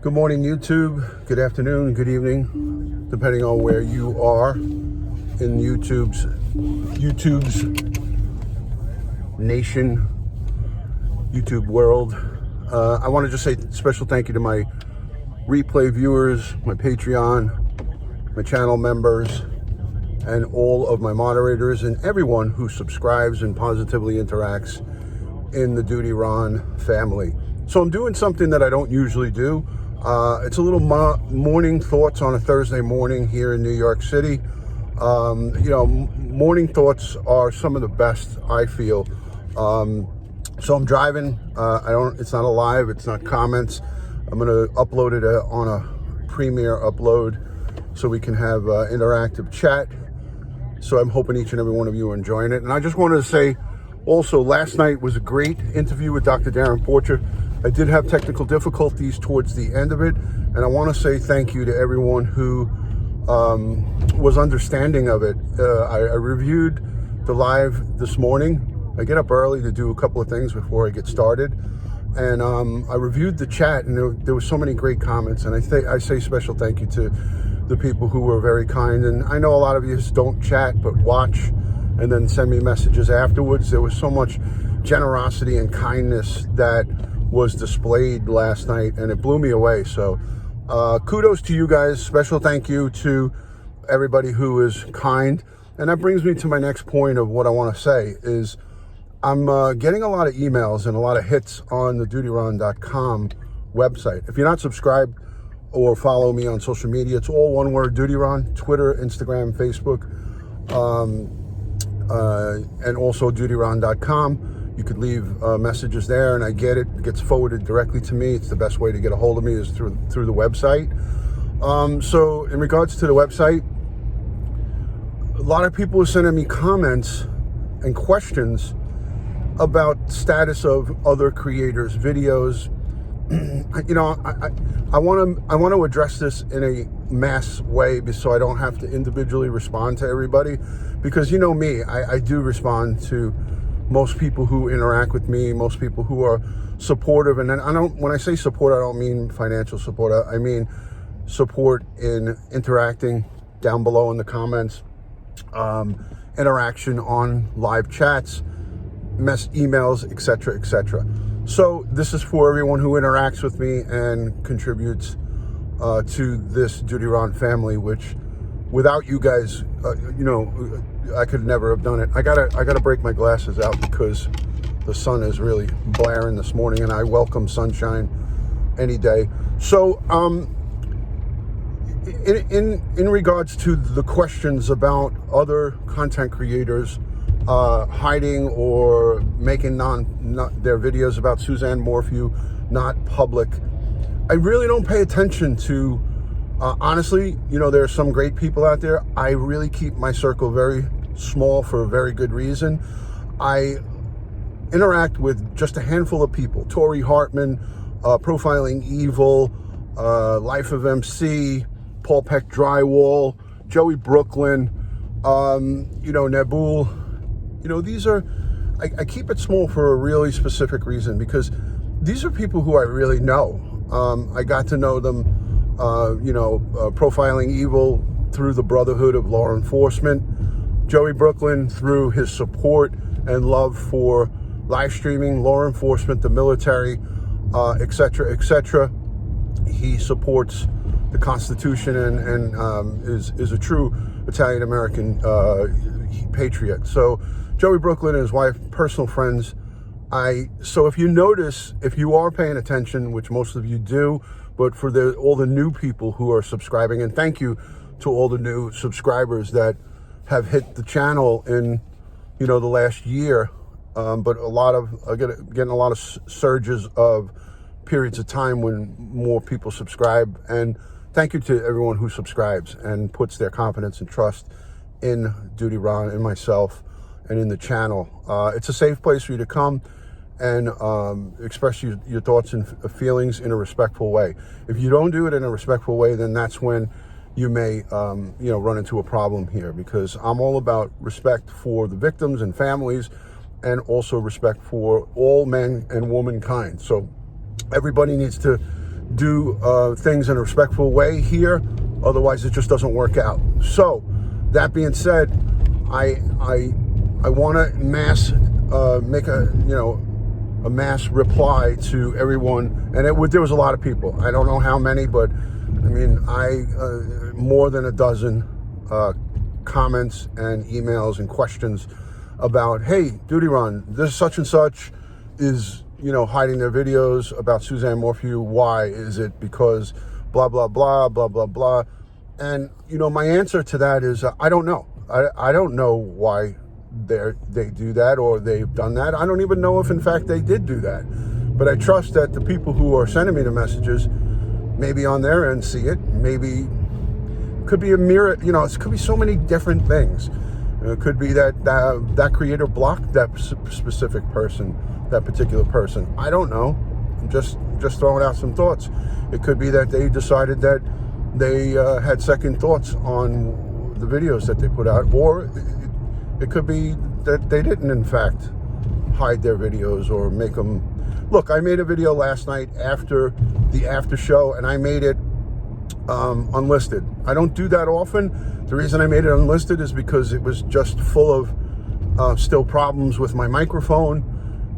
Good morning, YouTube. Good afternoon, good evening, depending on where you are in YouTube's nation, YouTube world. I want to just say special thank you to my replay viewers, my Patreon, my channel members, and all of my moderators and everyone who subscribes and positively interacts in the DutyRon family. So I'm doing something that I don't usually do. It's a little morning thoughts on a Thursday morning here in New York City. Morning thoughts are some of the best, I feel. So I'm driving. It's not a live, it's not comments. I'm gonna upload it on a Premiere upload so we can have interactive chat. So I'm hoping each and every one of you are enjoying it. And I just wanted to say also, last night was a great interview with Dr. Darren Porcher. I did have technical difficulties towards the end of it, and I want to say thank you to everyone who was understanding of it. I reviewed the live this morning. I get up early to do a couple of things before I get started, and I reviewed the chat, and there were so many great comments, and I say special thank you to the people who were very kind. And I know a lot of you don't chat, but watch and then send me messages afterwards. There was so much generosity and kindness that was displayed last night, and it blew me away. So kudos to you guys. Special thank you to everybody who is kind. And that brings me to my next point of what I want to say is I'm getting a lot of emails and a lot of hits on the DutyRon.com website. If you're not subscribed or follow me on social media, it's all one word, DutyRon, Twitter, Instagram, Facebook, and also DutyRon.com. You could leave messages there, and I get it. It gets forwarded directly to me. It's the best way to get a hold of me is through the website. So in regards to the website, a lot of people are sending me comments and questions about status of other creators' videos. I want to address this in a mass way so I don't have to individually respond to everybody, because you know me, I do respond to most people who interact with me, most people who are supportive. And then when I say support, I don't mean financial support. I mean support in interacting down below in the comments, interaction on live chats, emails, etc., etc. So this is for everyone who interacts with me and contributes to this DutyRon family, which without you guys, I could never have done it. I gotta break my glasses out because the sun is really blaring this morning, and I welcome sunshine any day. So, in regards to the questions about other content creators hiding or making their videos about Suzanne Morphew not public, I really don't pay attention to. Honestly, there are some great people out there. I really keep my circle very small for a very good reason. I interact with just a handful of people. Tori Hartman, Profiling Evil, Life of MC, Paul Peck Drywall, Joey Brooklyn, Nabul. These are, I keep it small for a really specific reason, because these are people who I really know. I got to know them, Profiling Evil through the Brotherhood of Law Enforcement, Joey Brooklyn through his support and love for live streaming, law enforcement, the military, etc., etc. He supports the Constitution and is a true Italian-American patriot. So Joey Brooklyn and his wife, personal friends. So if you notice, if you are paying attention, which most of you do, but for all the new people who are subscribing, and thank you to all the new subscribers that have hit the channel in, the last year, but getting a lot of surges of periods of time when more people subscribe. And thank you to everyone who subscribes and puts their confidence and trust in DutyRon, in myself, and in the channel. It's a safe place for you to come and express your thoughts and feelings in a respectful way. If you don't do it in a respectful way, then that's when you may run into a problem here, because I'm all about respect for the victims and families, and also respect for all men and womankind. So everybody needs to do things in a respectful way here. Otherwise, it just doesn't work out. So, that being said, I want to make a mass reply to everyone, and there was a lot of people. I don't know how many, but I mean, more than a dozen comments and emails and questions about, hey, DutyRon, this such and such is, hiding their videos about Suzanne Morphew. Why? Is it because blah, blah, blah, blah, blah, blah? And, my answer to that is, I don't know. I don't know why they do that or they've done that. I don't even know if, in fact, they did do that. But I trust that the people who are sending me the messages, maybe on their end, see it. Maybe it could be a mirror. It could be so many different things. It could be that creator blocked that specific person, that particular person. I don't know. I'm just throwing out some thoughts. It could be that they decided that they had second thoughts on the videos that they put out, or it could be that they didn't, in fact, hide their videos or make them. Look, I made a video last night after the after show, and I made it unlisted. I don't do that often. The reason I made it unlisted is because it was just full of still problems with my microphone.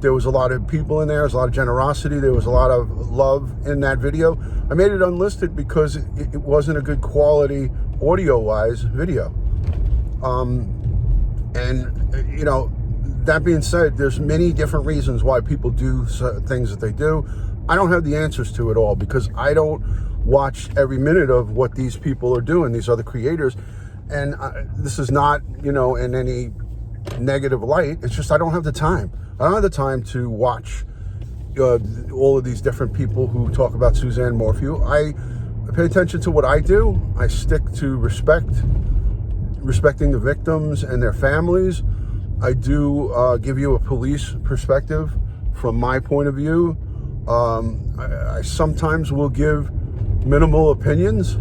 There was a lot of people in there. There was a lot of generosity. There was a lot of love in that video. I made it unlisted because it wasn't a good quality audio-wise video. That being said, there's many different reasons why people do things that they do. I don't have the answers to it all because I don't watch every minute of what these people are doing, these other creators. And this is not, in any negative light. It's just I don't have the time. I don't have the time to watch all of these different people who talk about Suzanne Morphew. I pay attention to what I do. I stick to respecting the victims and their families. I do give you a police perspective from my point of view. I sometimes will give minimal opinions,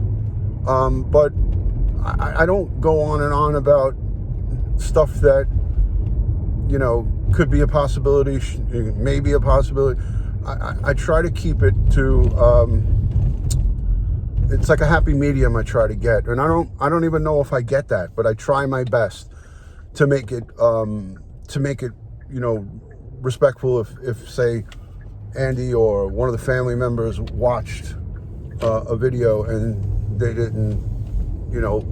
but I don't go on and on about stuff that, could be a possibility, maybe a possibility. I try to keep it to, it's like a happy medium I try to get. And I don't even know if I get that, but I try my best to make it, respectful. If say Andy or one of the family members watched a video and they didn't,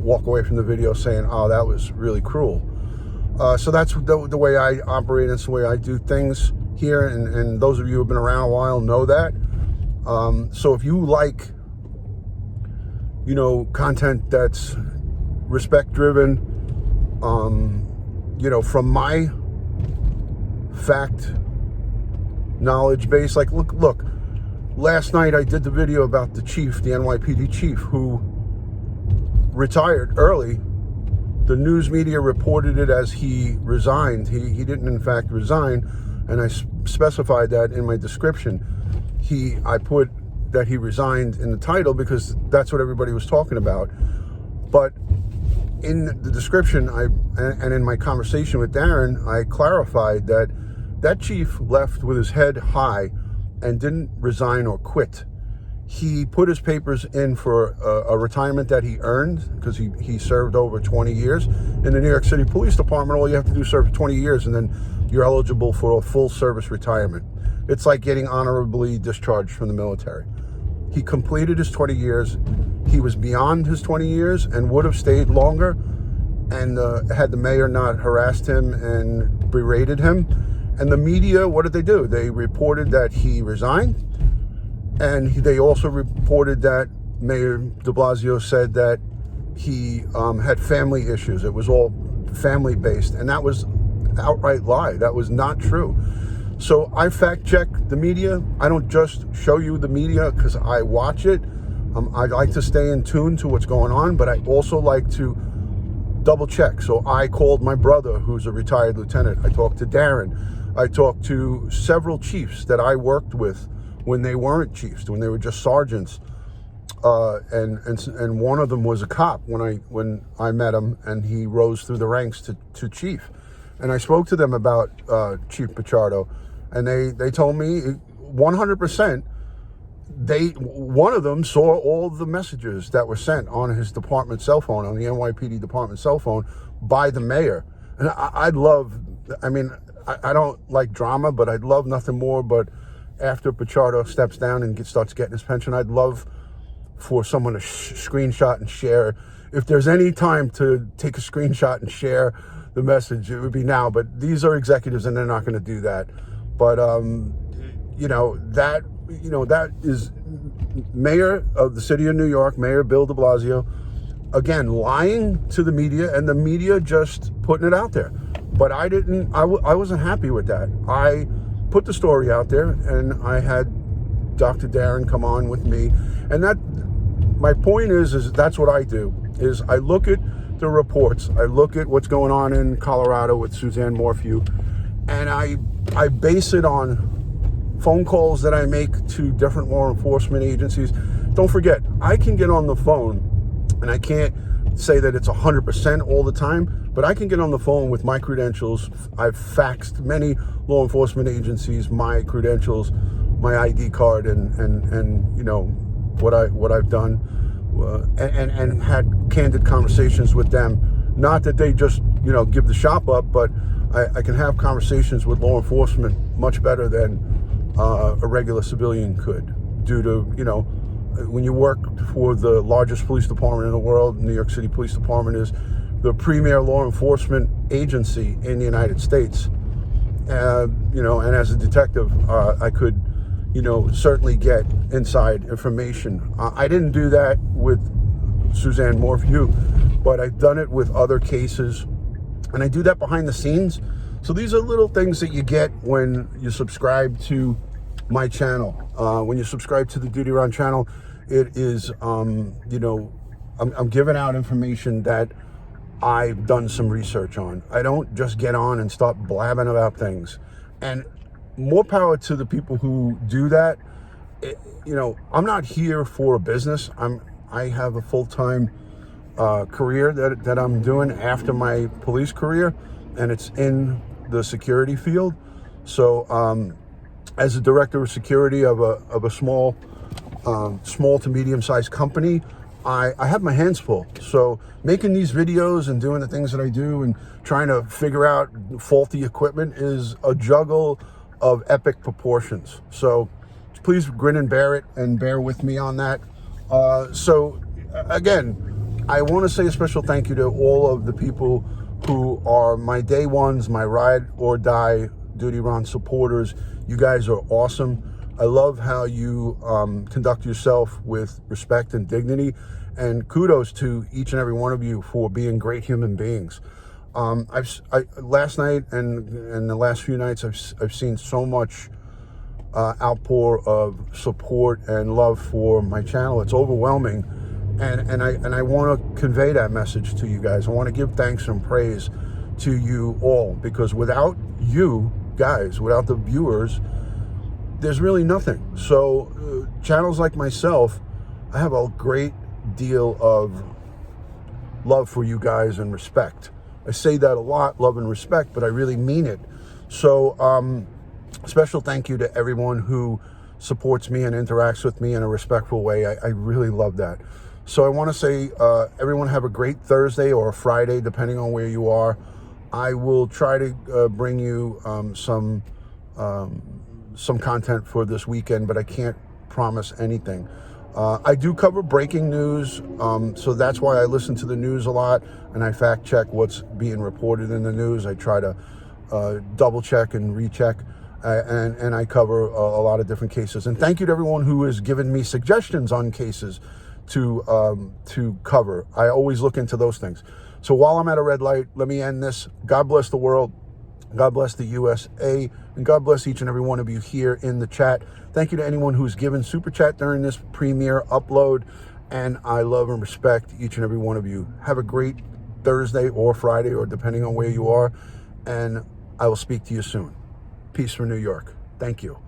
walk away from the video saying, oh, that was really cruel. So that's the way I operate. That's the way I do things here. And those of you who have been around a while know that. So if you like, content that's respect driven, from my fact knowledge base, like look, last night I did the video about the chief, the NYPD chief, who retired early. The news media reported it as he resigned. He didn't, in fact, resign, and I specified that in my description. I put that he resigned in the title because that's what everybody was talking about. But in the description, and in my conversation with Darren, I clarified that chief left with his head high and didn't resign or quit. He put his papers in for a retirement that he earned because he served over 20 years in the New York City Police Department. All you have to do is serve 20 years and then you're eligible for a full service retirement. It's like getting honorably discharged from the military. He completed his 20 years. He was beyond his 20 years and would have stayed longer, and had the mayor not harassed him and berated him. And the media, what did they do? They reported that he resigned. And they also reported that Mayor de Blasio said that he had family issues. It was all family-based, and that was outright lie. That was not true. So I fact-check the media. I don't just show you the media because I watch it. I like to stay in tune to what's going on, but I also like to double-check. So I called my brother, who's a retired lieutenant. I talked to Darren. I talked to several chiefs that I worked with when they weren't chiefs, when they were just sergeants, and one of them was a cop when I met him, and he rose through the ranks to chief. And I spoke to them about Chief Pichardo, and they told me 100% one of them saw all the messages that were sent on his department cell phone, on the NYPD department cell phone, by the mayor. And I'd love, I mean, I don't like drama, but I'd love nothing more. But after Pichardo steps down and starts getting his pension, I'd love for someone to screenshot and share. If there's any time to take a screenshot and share the message, it would be now. But these are executives, and they're not going to do that. But that is Mayor of the City of New York, Mayor Bill de Blasio, again, lying to the media, and the media just putting it out there. But I wasn't happy with that. I put the story out there, and I had Dr. Darren come on with me. And my point is that's what I do, is I look at the reports, I look at what's going on in Colorado with Suzanne Morphew, and I base it on phone calls that I make to different law enforcement agencies. Don't forget, I can get on the phone, and I can't say that it's 100% all the time, but I can get on the phone with my credentials. I've faxed many law enforcement agencies my credentials, my ID card, and you know what I've done, and had candid conversations with them. Not that they just give the shop up, but I can have conversations with law enforcement much better than a regular civilian could, due to, when you work for the largest police department in the world. New York City Police Department is the premier law enforcement agency in the United States. And as a detective, I could, certainly get inside information. I didn't do that with Suzanne Morphew, but I've done it with other cases, and I do that behind the scenes. So these are little things that you get when you subscribe to my channel. When you subscribe to the DutyRon channel, it is, I'm giving out information that I've done some research on. I don't just get on and start blabbing about things. And more power to the people who do that. I'm not here for a business. I have a full-time career that I'm doing after my police career, and it's in the security field. So as a director of security of a small to medium-sized company, I have my hands full. So making these videos and doing the things that I do and trying to figure out faulty equipment is a juggle of epic proportions. So please grin and bear it, and bear with me on that. So again, I want to say a special thank you to all of the people who are my day ones, my ride or die DutyRon supporters. You guys are awesome. I love how you conduct yourself with respect and dignity, and kudos to each and every one of you for being great human beings. Last night and the last few nights, I've seen so much outpour of support and love for my channel. It's overwhelming, and I want to convey that message to you guys. I want to give thanks and praise to you all, because without you guys, without the viewers, there's really nothing. So channels like myself, I have a great deal of love for you guys and respect. I say that a lot, love and respect, but I really mean it. So special thank you to everyone who supports me and interacts with me in a respectful way. I really love that. So I want to say, everyone have a great Thursday or a Friday, depending on where you are. I will try to bring you some content for this weekend, but I can't promise anything. I do cover breaking news, so that's why I listen to the news a lot, and I fact check what's being reported in the news. I try to double check and recheck, and I cover a lot of different cases. And thank you to everyone who has given me suggestions on cases to cover. I always look into those things. So while I'm at a red light, let me end this. God bless the world. God bless the USA, and God bless each and every one of you here in the chat. Thank you to anyone who's given Super Chat during this premiere upload, and I love and respect each and every one of you. Have a great Thursday or Friday, or depending on where you are, and I will speak to you soon. Peace from New York. Thank you.